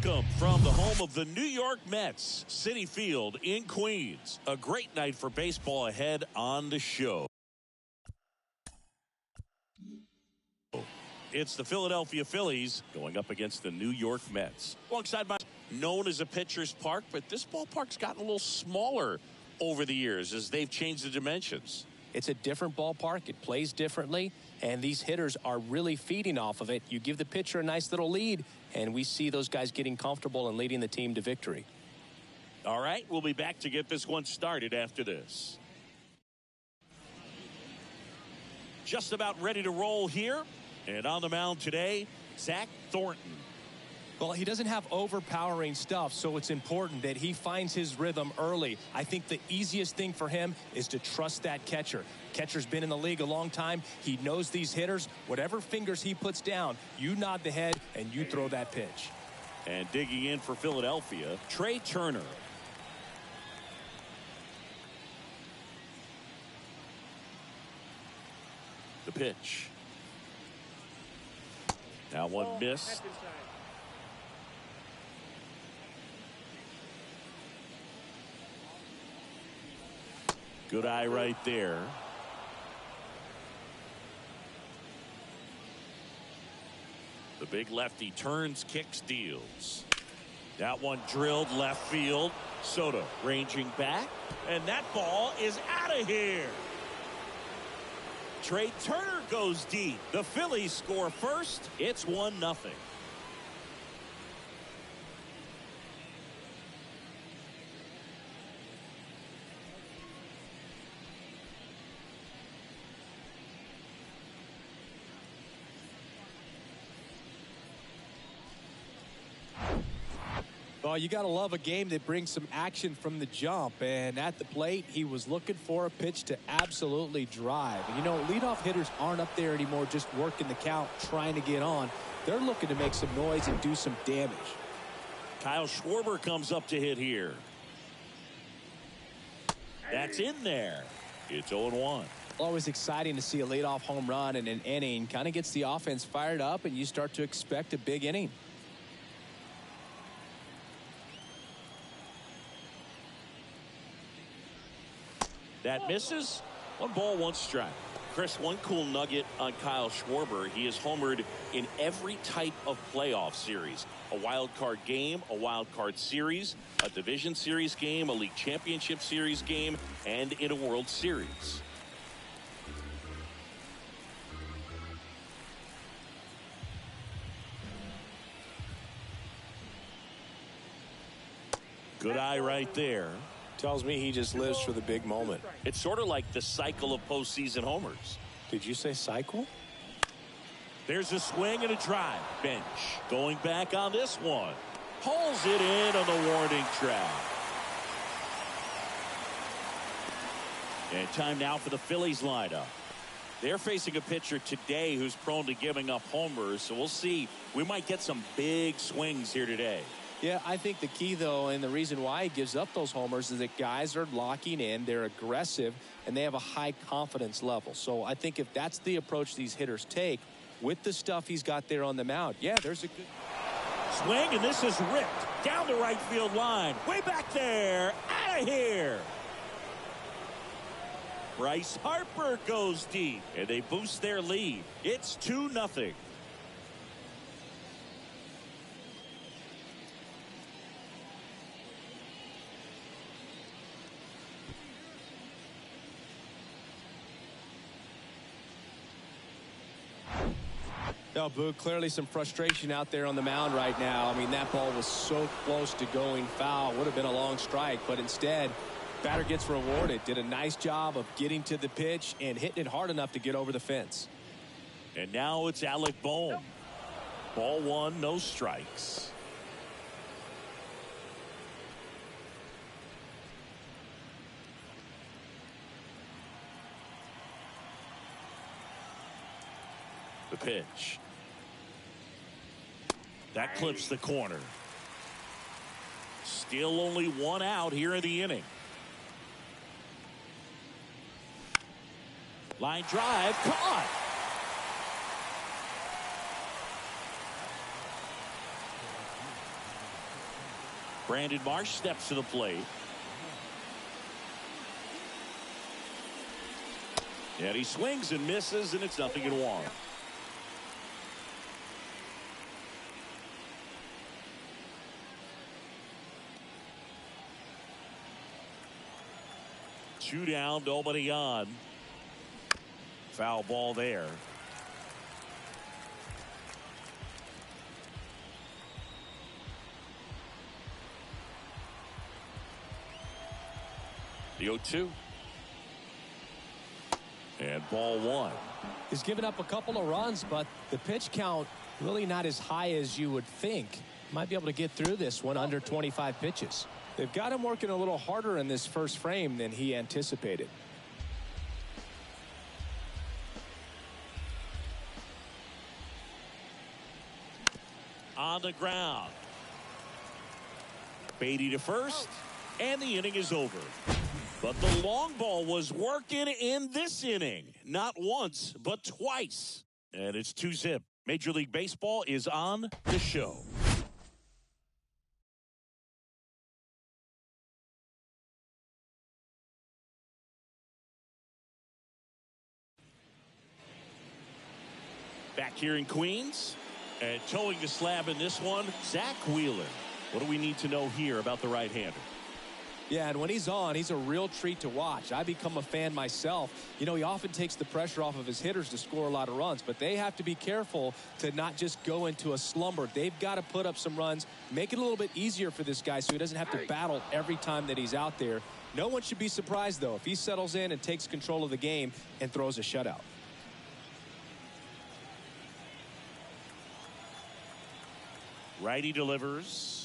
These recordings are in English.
Welcome from the home of the New York Mets, Citi Field in Queens. A great night for baseball ahead on the show. It's the Philadelphia Phillies going up against the New York Mets. Alongside my known as a pitcher's park, but this ballpark's gotten a little smaller over the years as they've changed the dimensions. It's a different ballpark. It plays differently, and these hitters are really feeding off of it. You give the pitcher a nice little lead, and we see those guys getting comfortable and leading the team to victory. All right, we'll be back to get this one started after this. Just about ready to roll here. And on the mound today, Zach Thornton. Well, he doesn't have overpowering stuff, so it's important that he finds his rhythm early. I think the easiest thing for him is to trust that catcher. Catcher's been in the league a long time. He knows these hitters. Whatever fingers he puts down, you nod the head and you throw that pitch. And digging in for Philadelphia, Trey Turner. The pitch. Now one miss. Good eye right there. The big lefty turns, kicks, deals. That one drilled left field. Soto ranging back, and that ball is out of here. Trey Turner goes deep. The Phillies score first. It's 1-0. Well, you got to love a game that brings some action from the jump. And at the plate, he was looking for a pitch to absolutely drive. And, you know, leadoff hitters aren't up there anymore just working the count, trying to get on. They're looking to make some noise and do some damage. Kyle Schwarber comes up to hit here. That's in there. It's 0-1. Always exciting to see a leadoff home run in an inning. Kind of gets the offense fired up, and you start to expect a big inning. That misses. 1 ball, 1 strike. Chris, one cool nugget on Kyle Schwarber. He has homered in every type of playoff series. A wild card game, a wild card series, a division series game, a league championship series game, and in a World Series. Good eye right there. Tells me he just lives for the big moment. It's sort of like the cycle of postseason homers. Did you say cycle? There's a swing and a drive. Bench going back on this one. Pulls it in on the warning track. And time now for the Phillies lineup. They're facing a pitcher today who's prone to giving up homers, so we'll see. We might get some big swings here today. Yeah, I think the key, though, and the reason why he gives up those homers is that guys are locking in, they're aggressive, and they have a high confidence level. So I think if that's the approach these hitters take with the stuff he's got there on the mound, yeah, there's a good swing, and this is ripped down the right field line. Way back there, out of here. Bryce Harper goes deep, and they boost their lead. It's 2-0. No, Boo, clearly some frustration out there on the mound right now. I mean, that ball was so close to going foul. Would have been a long strike, but instead, batter gets rewarded. Did a nice job of getting to the pitch and hitting it hard enough to get over the fence. And now it's Alec Bohm. Ball 1, no strikes. The pitch. That clips the corner. Still only 1 out here in the inning. Line drive, caught. Brandon Marsh steps to the plate. And he swings and misses, and it's 0-1. Two down, nobody on. Foul ball there. The 0-2. And ball one. He's given up a couple of runs, but the pitch count really not as high as you would think. Might be able to get through this one under 25 pitches. They've got him working a little harder in this first frame than he anticipated. On the ground. Beatty to first, and the inning is over. But the long ball was working in this inning. Not once, but twice. And it's 2-zip. Major League Baseball is on the show. Back here in Queens. And towing the slab in this one, Zach Wheeler. What do we need to know here about the right-hander? Yeah, and when he's on, he's a real treat to watch. I become a fan myself. You know, he often takes the pressure off of his hitters to score a lot of runs, but they have to be careful to not just go into a slumber. They've got to put up some runs, make it a little bit easier for this guy so he doesn't have to battle every time that he's out there. No one should be surprised, though, if he settles in and takes control of the game and throws a shutout. Righty delivers.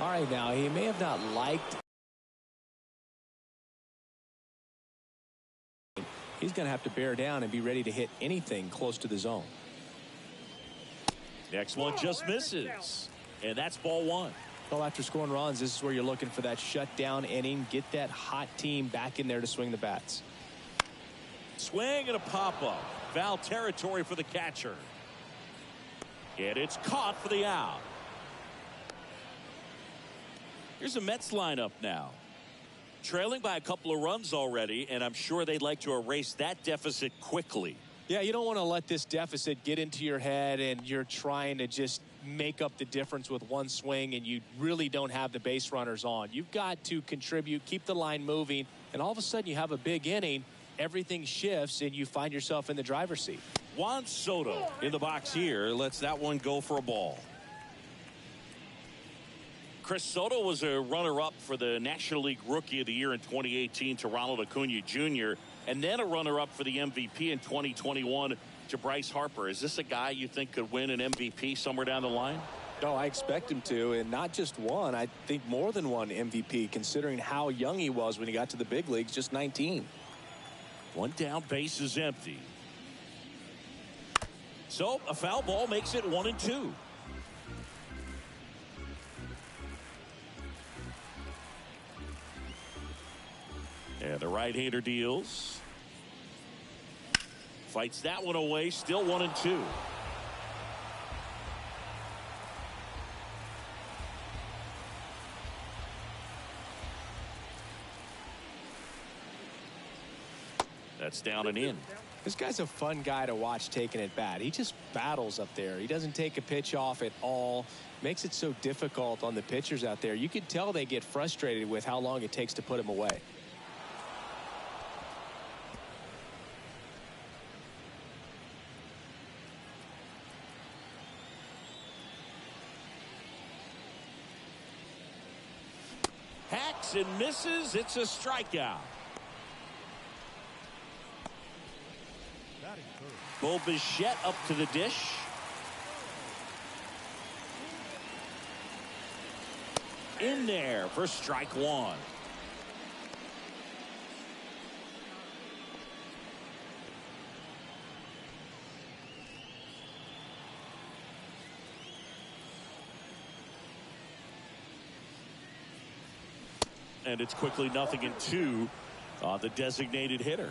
All right, now, he may have not liked. He's going to have to bear down and be ready to hit anything close to the zone. Next one just misses. And that's ball one. Well, after scoring runs, this is where you're looking for that shutdown inning. Get that hot team back in there to swing the bats. Swing and a pop-up. Foul territory for the catcher. And it's caught for the out. Here's the Mets lineup now. Trailing by a couple of runs already, and I'm sure they'd like to erase that deficit quickly. Yeah, you don't want to let this deficit get into your head and you're trying to just make up the difference with one swing and you really don't have the base runners on. You've got to contribute, keep the line moving, and all of a sudden you have a big inning. Everything shifts and you find yourself in the driver's seat. Juan Soto in the box here lets that one go for a ball. Chris Soto was a runner-up for the National League Rookie of the Year in 2018 to Ronald Acuna Jr. and then a runner-up for the MVP in 2021 to Bryce Harper. Is this a guy you think could win an MVP somewhere down the line? No, I expect him to, and not just one. I think more than one MVP, considering how young he was when he got to the big leagues, just 19. One down, base is empty. So a foul ball makes it 1-2. And the right-hander deals. Fights that one away, still 1-2. That's down and in. This guy's a fun guy to watch taking at bat. He just battles up there. He doesn't take a pitch off at all. Makes it so difficult on the pitchers out there. You can tell they get frustrated with how long it takes to put him away. Hacks and misses. It's a strikeout. Bo Bichette up to the dish. In there for strike one. And it's quickly 0-2 on the designated hitter.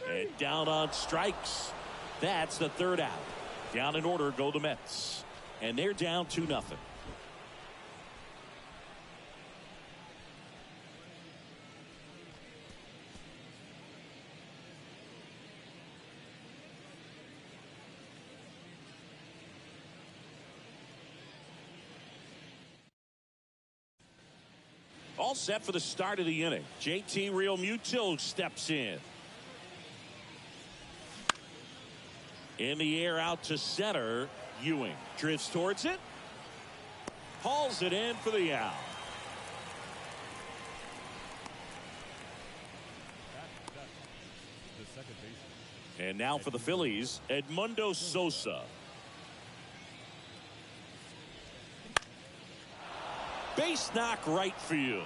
And down on strikes. That's the third out. Down in order go the Mets. And they're down 2-0. All set for the start of the inning. JT Realmuto steps in. In the air out to center. Ewing drifts towards it. Hauls it in for the out. And now for the Phillies, Edmundo Sosa. Base knock right field.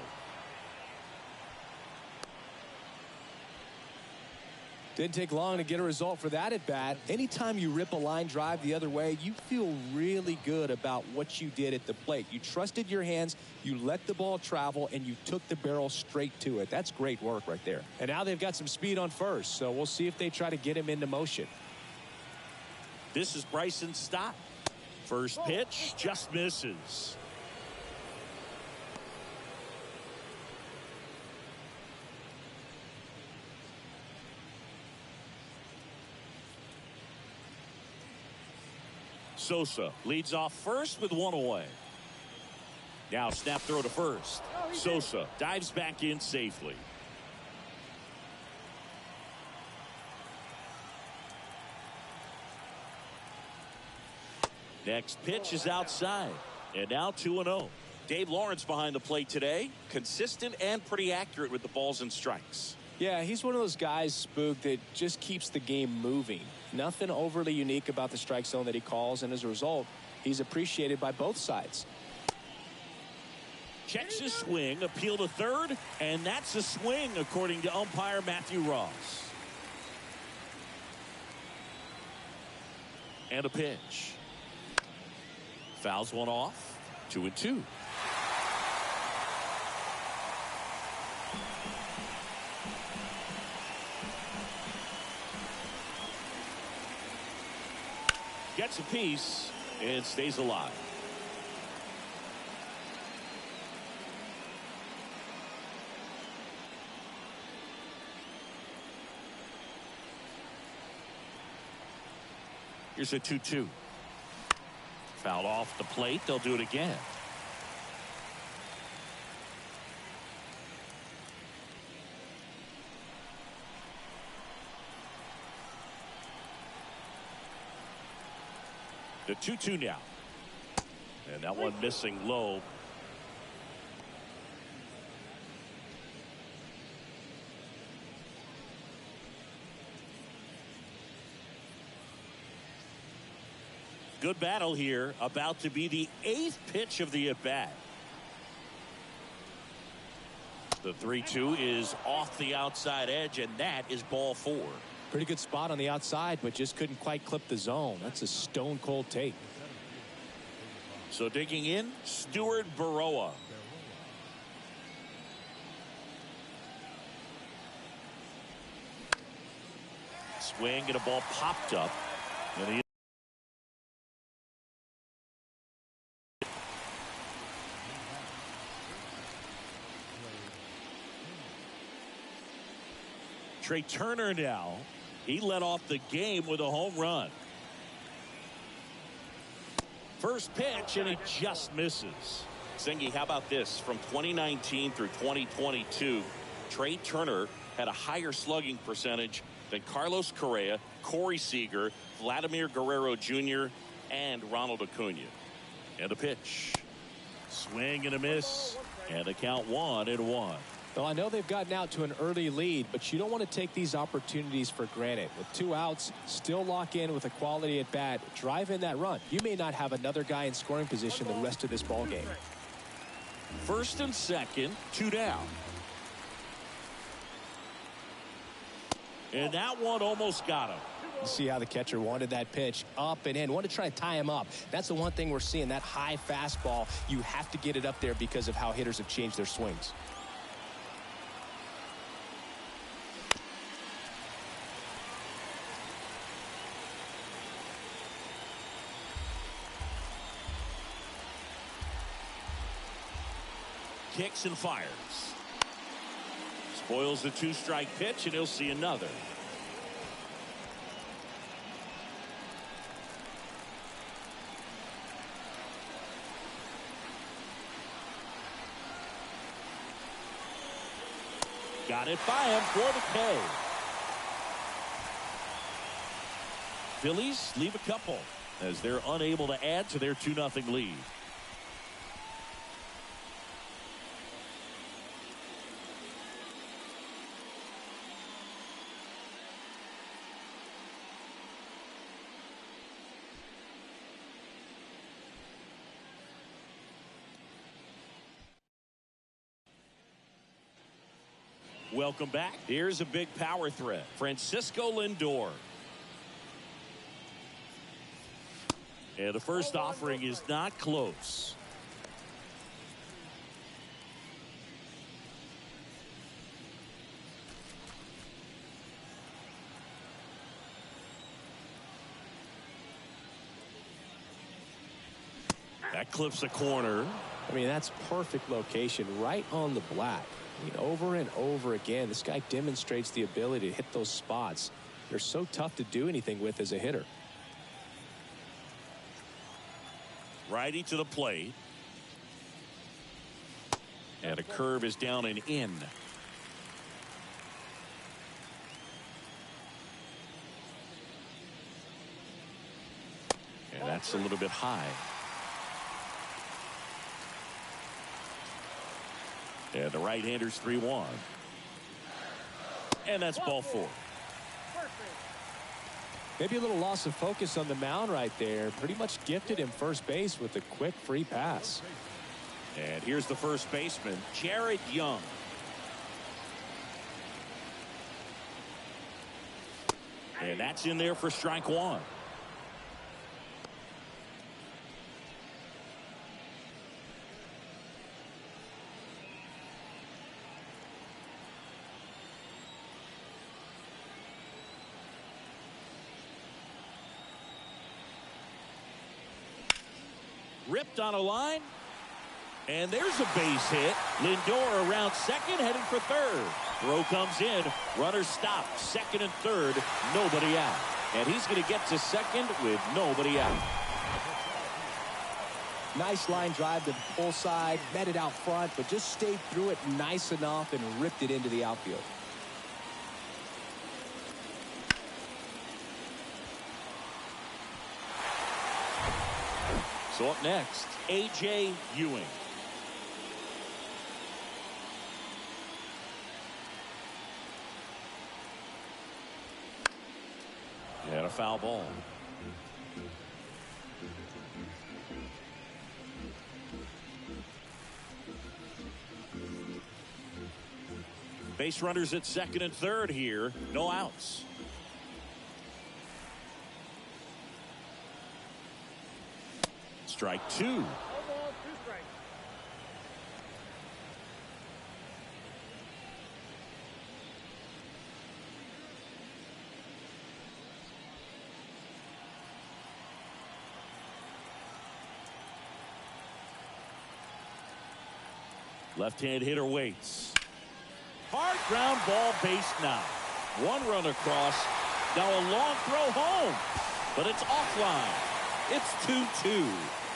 Didn't take long to get a result for that at bat. Anytime you rip a line drive the other way, you feel really good about what you did at the plate. You trusted your hands, you let the ball travel, and you took the barrel straight to it. That's great work right there. And now they've got some speed on first, so we'll see if they try to get him into motion. This is Bryson Stott. First pitch just misses. Sosa leads off first with one away. Now snap throw to first. Sosa dives back in safely. Next pitch is outside. And now 2-0. Dave Lawrence behind the plate today. Consistent and pretty accurate with the balls and strikes. Yeah, he's one of those guys, Spook, that just keeps the game moving. Nothing overly unique about the strike zone that he calls, and as a result, he's appreciated by both sides. Checks his swing, appeal to third, and that's a swing according to umpire Matthew Ross. And a pitch. Fouls one off. 2-2. Gets a piece and stays alive. Here's a 2-2. Fouled off the plate. They'll do it again. The 2-2 now. And that one missing low. Good battle here. About to be the 8th pitch of the at-bat. The 3-2 is off the outside edge, and that is ball 4. Pretty good spot on the outside, but just couldn't quite clip the zone. That's a stone cold take. So digging in, Stuart Baroa. Swing and a ball popped up. And Trey Turner now. He led off the game with a home run. First pitch, and he just misses. Zingy, how about this? From 2019 through 2022, Trey Turner had a higher slugging percentage than Carlos Correa, Corey Seager, Vladimir Guerrero Jr., and Ronald Acuna. And a pitch. Swing and a miss. And a count 1-1. Well, I know they've gotten out to an early lead, but you don't want to take these opportunities for granted. With 2 outs, still lock in with a quality at bat, drive in that run. You may not have another guy in scoring position the rest of this ball game. First and second, 2 down. And that one almost got him. You see how the catcher wanted that pitch up and in, wanted to try to tie him up. That's the one thing we're seeing, that high fastball. You have to get it up there because of how hitters have changed their swings. kicks and fires. Spoils the 2-strike pitch, and he'll see another. Got it by him for the K. Phillies leave a couple as they're unable to add to their 2-0 lead. Welcome back. Here's a big power threat. Francisco Lindor. And the first offering is not close. That clips a corner. I mean, that's perfect location right on the black. I mean, over and over again, this guy demonstrates the ability to hit those spots. They're so tough to do anything with as a hitter. Righty to the plate. And a curve is down and in. And that's a little bit high. And the right-hander's 3-1. And that's ball 4. Maybe a little loss of focus on the mound right there. Pretty much gifted him first base with a quick free pass. And here's the first baseman, Jared Young. And that's in there for strike 1. Ripped on a line. And there's a base hit. Lindor around second, heading for third. Throw comes in. Runner stopped. Second and third. Nobody out. And he's going to get to second with nobody out. Nice line drive to the pull side. Met it out front, but just stayed through it nice enough and ripped it into the outfield. So up next, A.J. Ewing. And a foul ball. Base runners at second and third here. No outs. Strike 2. Left-hand hitter waits. Hard ground ball, base now. One run across. Now a long throw home. But it's offline. It's 2-2.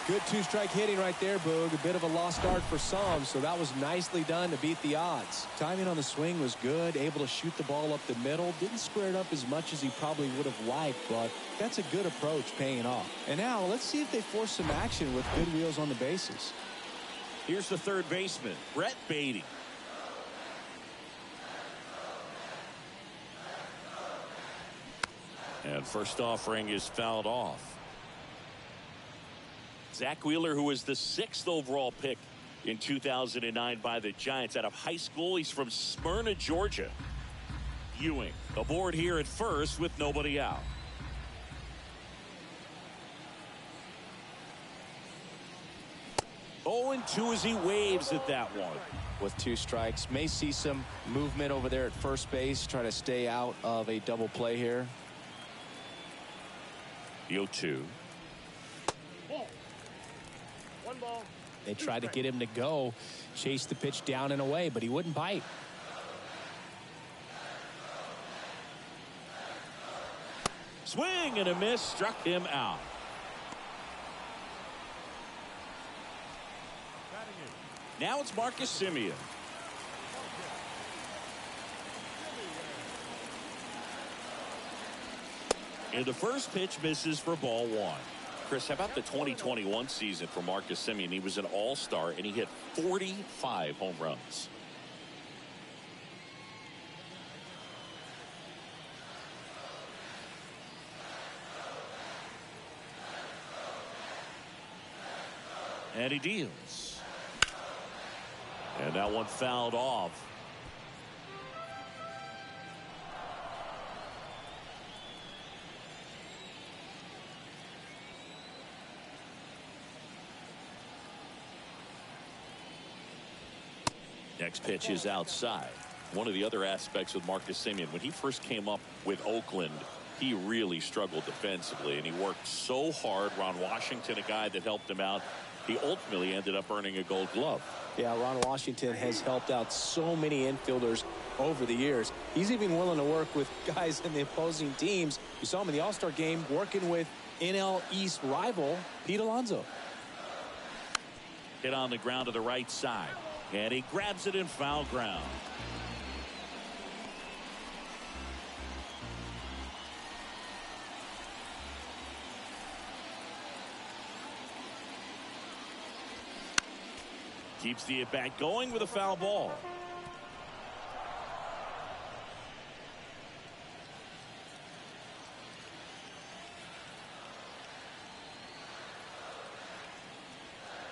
Good 2-strike hitting right there, Boog. A bit of a lost start for some, so that was nicely done to beat the odds. Timing on the swing was good, able to shoot the ball up the middle. Didn't square it up as much as he probably would have liked, but that's a good approach paying off. And now let's see if they force some action with good wheels on the bases. Here's the third baseman, Brett Beatty. And first offering is fouled off. Zach Wheeler, who was the 6th overall pick in 2009 by the Giants out of high school. He's from Smyrna, Georgia. Ewing aboard here at first with nobody out. Oh, and 2 as he waves at that one. With 2 strikes, may see some movement over there at first base, try to stay out of a double play here. The 0-2. One ball. They tried to get him to go, chase the pitch down and away, but he wouldn't bite. Swing and a miss, struck him out. Now it's Marcus Semien. And the first pitch misses for ball one. Chris, how about the 2021 season for Marcus Semien? He was an all-star and he hit 45 home runs. And he deals. And that one fouled off. Next pitch is outside. One of the other aspects with Marcus Semien, when he first came up with Oakland, he really struggled defensively, and he worked so hard. Ron Washington, a guy that helped him out, he ultimately ended up earning a Gold Glove. Yeah, Ron Washington has helped out so many infielders over the years. He's even willing to work with guys in the opposing teams. You saw him in the All-Star game working with NL East rival Pete Alonso. Hit on the ground to the right side, and he grabs it in foul ground. Keeps the at-bat going with a foul ball.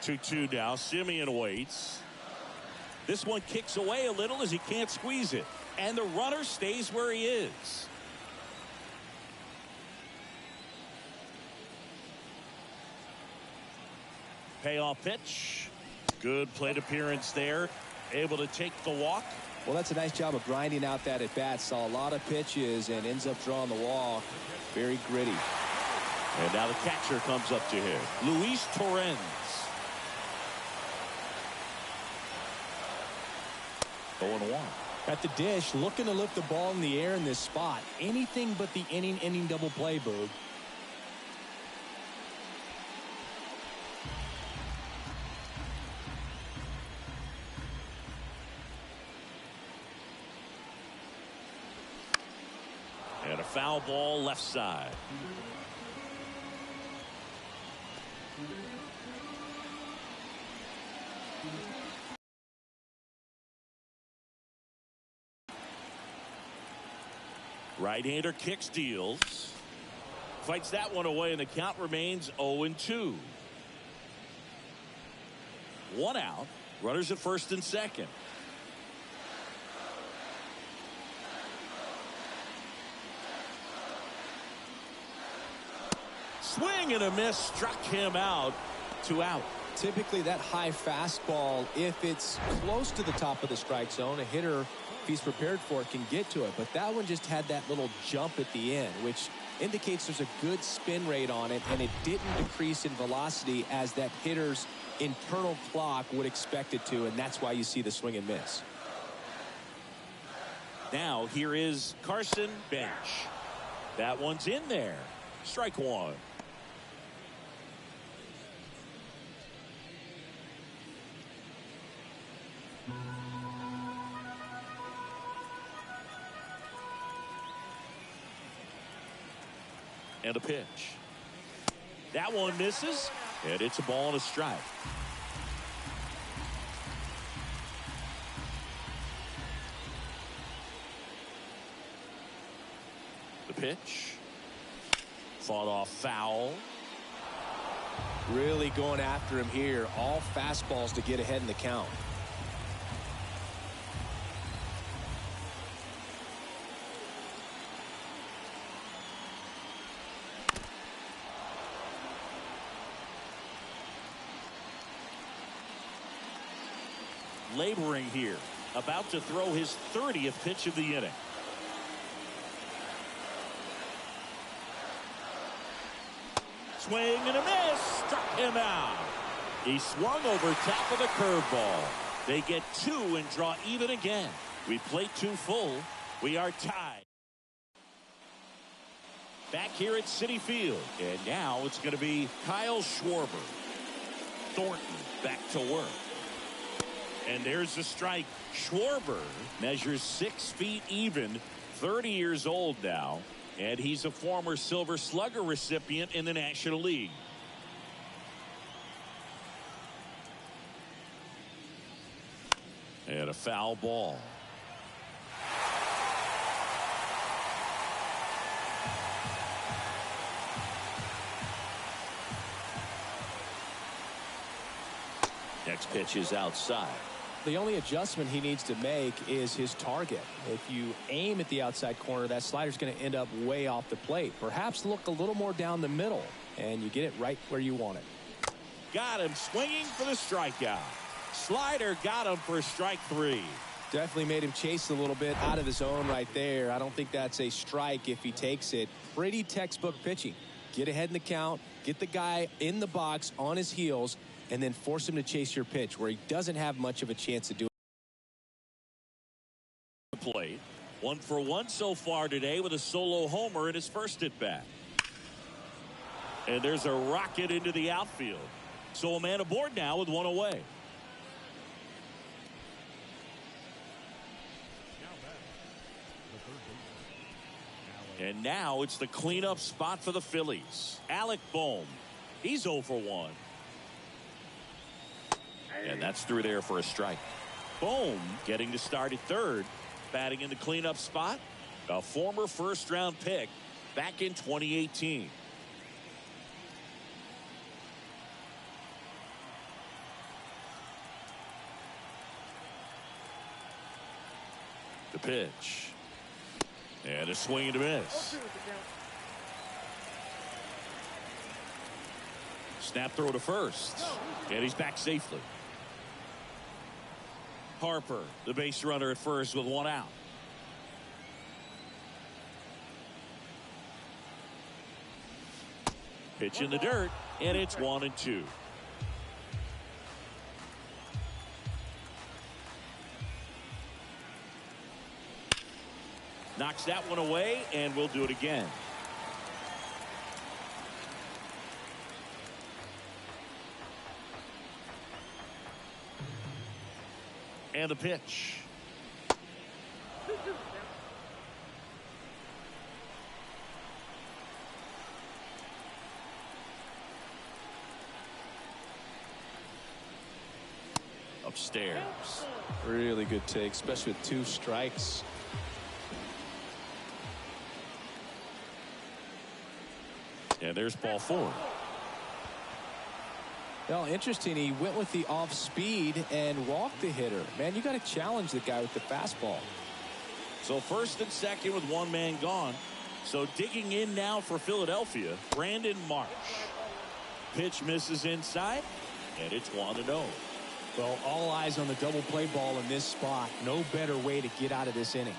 Two now. Semien waits. This one kicks away a little as he can't squeeze it. And the runner stays where he is. Payoff pitch. Good plate appearance there. Able to take the walk. Well, that's a nice job of grinding out that at bat. Saw a lot of pitches and ends up drawing the walk. Very gritty. And now the catcher comes up to him. Luis Torrens. 0-1. At the dish, looking to lift the ball in the air in this spot. Anything but the inning double play, Boog. And a foul ball left side. Right-hander kicks, deals. Fights that one away, and the count remains 0-2. One out. Runners at first and second. Swing and a miss, struck him out. 2 out. Typically that high fastball, if it's close to the top of the strike zone, a hitter, if he's prepared for it, can get to it. But that one just had that little jump at the end, which indicates there's a good spin rate on it, and it didn't decrease in velocity as that hitter's internal clock would expect it to, and that's why you see the swing and miss. Now here is Carson Bench. That one's in there. Strike one. And a pitch. That one misses, and it's a ball and a strike. The pitch. Fought off foul. Really going after him here. All fastballs to get ahead in the count. Laboring here, about to throw his 30th pitch of the inning. Swing and a miss, struck him out. He swung over top of the curveball. They get two and draw even again. We play two full. We are tied. Back here at Citi Field. And now it's going to be Kyle Schwarber. Thornton back to work. And there's the strike. Schwarber measures 6 feet even, 30 years old now, and he's a former Silver Slugger recipient in the National League. And a foul ball. Next pitch is outside. The only adjustment he needs to make is his target. If you aim at the outside corner, that slider's going to end up way off the plate. Perhaps look a little more down the middle, and you get it right where you want it. Got him swinging for the strikeout. Slider got him for strike 3. Definitely made him chase a little bit out of his zone right there. I don't think that's a strike if he takes it. Pretty textbook pitching. Get ahead in the count, get the guy in the box on his heels, and then force him to chase your pitch where he doesn't have much of a chance to do it. Plate. 1 for 1 so far today with a solo homer in his first at bat. And there's a rocket into the outfield. So a man aboard now with 1 away. And now it's the cleanup spot for the Phillies. Alec Bohm. He's 0 for 1. And that's through there for a strike. Bohm getting to start at third. Batting in the cleanup spot. A former first-round pick back in 2018. The pitch. And a swing and a miss. Snap throw to first. And he's back safely. Harper, the base runner at first with 1 out. Pitch in the dirt, and it's 1-2. Knocks that one away, and we'll do it again. And the pitch. Upstairs. Really good take, especially with 2 strikes. And there's ball 4. Well, interesting. He went with the off speed and walked the hitter. Man, you got to challenge the guy with the fastball. So first and second with 1 man gone. So digging in now for Philadelphia, Brandon Marsh. Pitch misses inside, and it's 1-0. Well, all eyes on the double play ball in this spot. No better way to get out of this inning.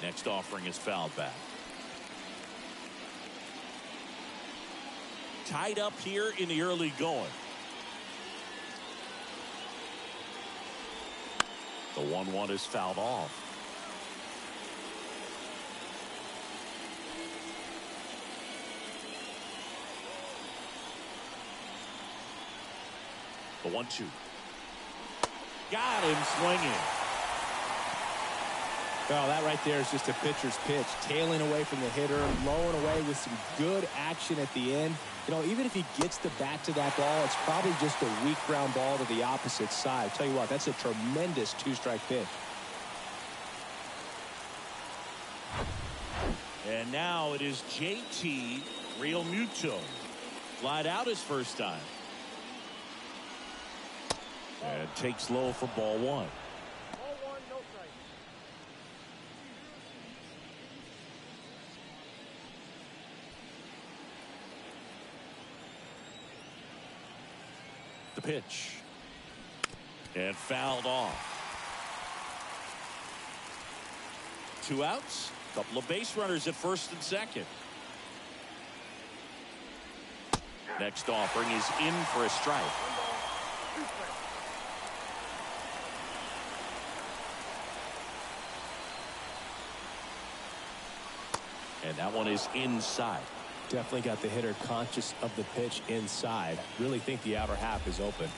Next offering is fouled back. Tied up here in the early going. The 1-1 is fouled off. The 1-2. Got him swinging. Well, that right there is just a pitcher's pitch. Tailing away from the hitter, lowing away with some good action at the end. You know, even if he gets the bat to that ball, it's probably just a weak ground ball to the opposite side. Tell you what, that's a tremendous 2-strike pitch. And now it is JT Realmuto. Flied out his first time. And takes low for ball 1. The pitch. And fouled off. 2 outs. Couple of base runners at first and second. Next offering is in for a strike. And that one is inside. Definitely got the hitter conscious of the pitch inside. Really think the outer half is open.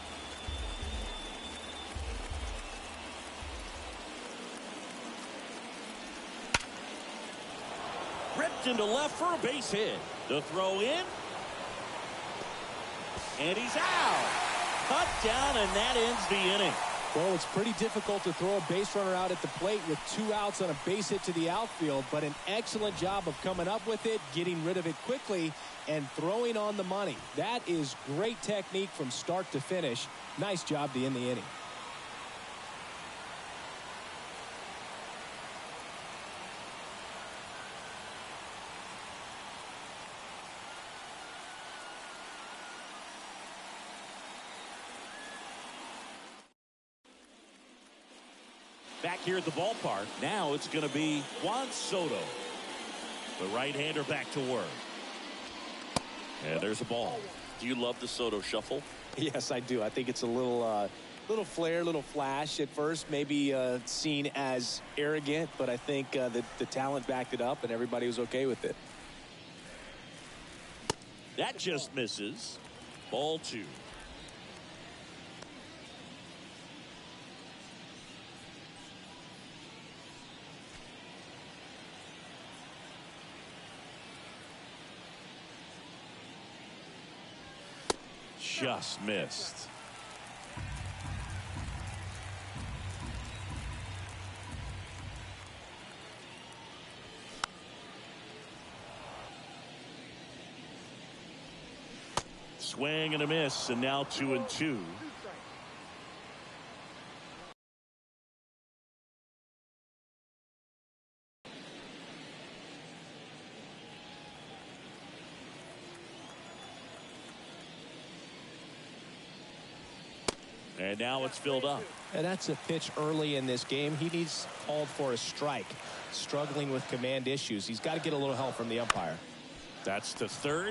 Ripped into left for a base hit. The throw in. And he's out. Cut down, and that ends the inning. Well, it's pretty difficult to throw a base runner out at the plate with 2 outs on a base hit to the outfield, but an excellent job of coming up with it, getting rid of it quickly, and throwing on the money. That is great technique from start to finish. Nice job to end the inning. Back here at the ballpark, now it's going to be Juan Soto. The right-hander back to work. And there's a ball. Do you love the Soto shuffle? Yes, I do. I think it's a little flair, little flash at first, maybe seen as arrogant, but I think the talent backed it up and everybody was okay with it. That just misses. Ball 2. Just missed. Swing and a miss, and now 2-2. And now it's filled up. And that's a pitch early in this game. He needs called for a strike. Struggling with command issues. He's got to get a little help from the umpire. That's the third.